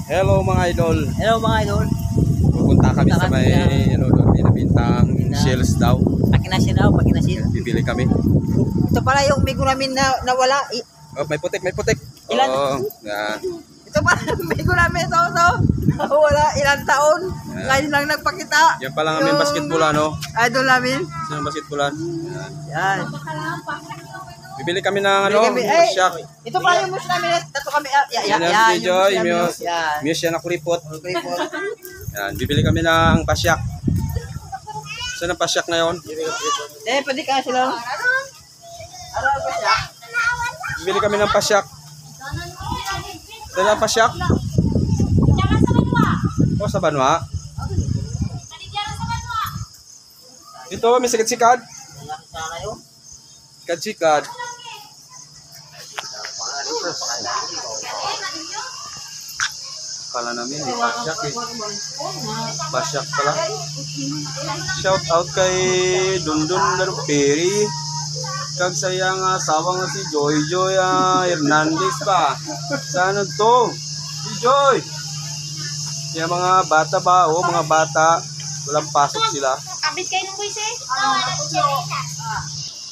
Hello mga idol. Hello mga idol. Pupunta kami sa may doon binibintang shells daw. Pakinasin daw, pakinasin. Bibili kami. Ito pala yung migo namin na nawala. Oh, may putik, may putik. Ilan? Oh, yan. Ito pala yung migo namin ito. Nawala ilang taon. Yan. Ngayon lang nagpakita. Yan pala ang aming basketballan, no? Idol namin. Sino basketballan? Yan. Yan. Bibili kami ng ano, shack. Ito pala yung mush namin. Tato kami. Yan si Joy, Muse. Yan. Muse yan na kulipot. Kulipot. Yan, bibili kami ng pasyak. Saan ang pasyak na yun? Pwede ka sila. Ano ba siya? Bibili kami ng pasyak. Saan ang pasyak? Oh, sa Banwa. Ito, may sikat-sikat. Sikat-sikat. Kala namin, may pasyak eh. Pasyak pala. Shout out kay Dundun Daruperi. Kag sayang asawa nga si Joy Hernandez pa. Saan to? Si Joy. Yung mga bata ba? O mga bata. Walang pasok sila. Kabit kayo ng buwis eh.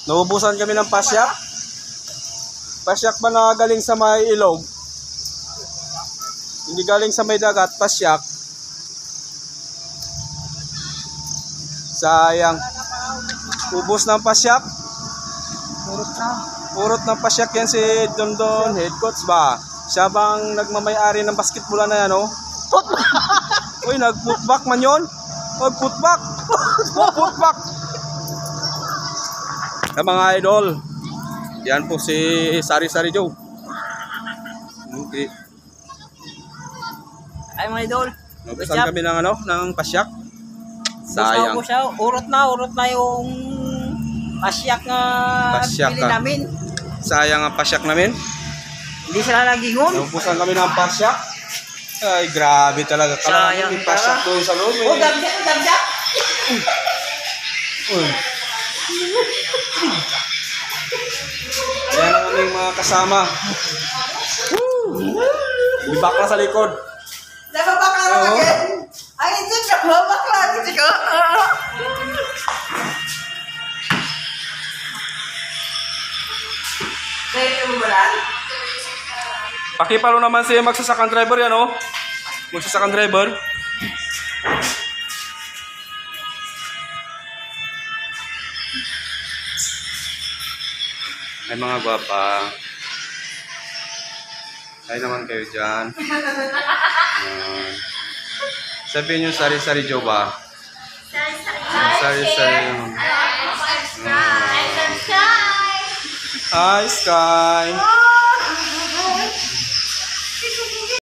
Naubusan kami ng pasyak. Pasyak ba na galing sa may ilog? Hindi galing sa may dagat, pasyak. Sayang. Ubos ng pasyak. Purot ng pasyak yan si Dondon, head coach ba? Siya bang nagmamay-ari ng basketball na yan, oh? Uy, nag-putback man yun? Oh, putback! Putback! Mga idol, yan po si Sari-Sari Joe. Okay. Ay mga idol. Nabusan kami ng ano, ng pasyak. Sayang. Urot na yung pasyak na Pasyak bili ka. namin. Sayang ang pasyak namin. Hindi sila nagingon. Nabusan kami ng pasyak. Ay, grabe talaga. Kala Sayang may pasyak doon sa loob. Oh, damjak. Uy. Ayan ang aming mga kasama. Ibak sa likod. Nababakla Oo. again. Ay, ito nababakla. Ito. Kaya mo ba lang? Pakipalo naman si magsasakang driver yan, oh. Magsasakang driver. Ay, mga gwapa. Ay naman kayo dyan. Sabihin yung Sari-Sari Joe ba? Sari-Sari. Hi, Sky.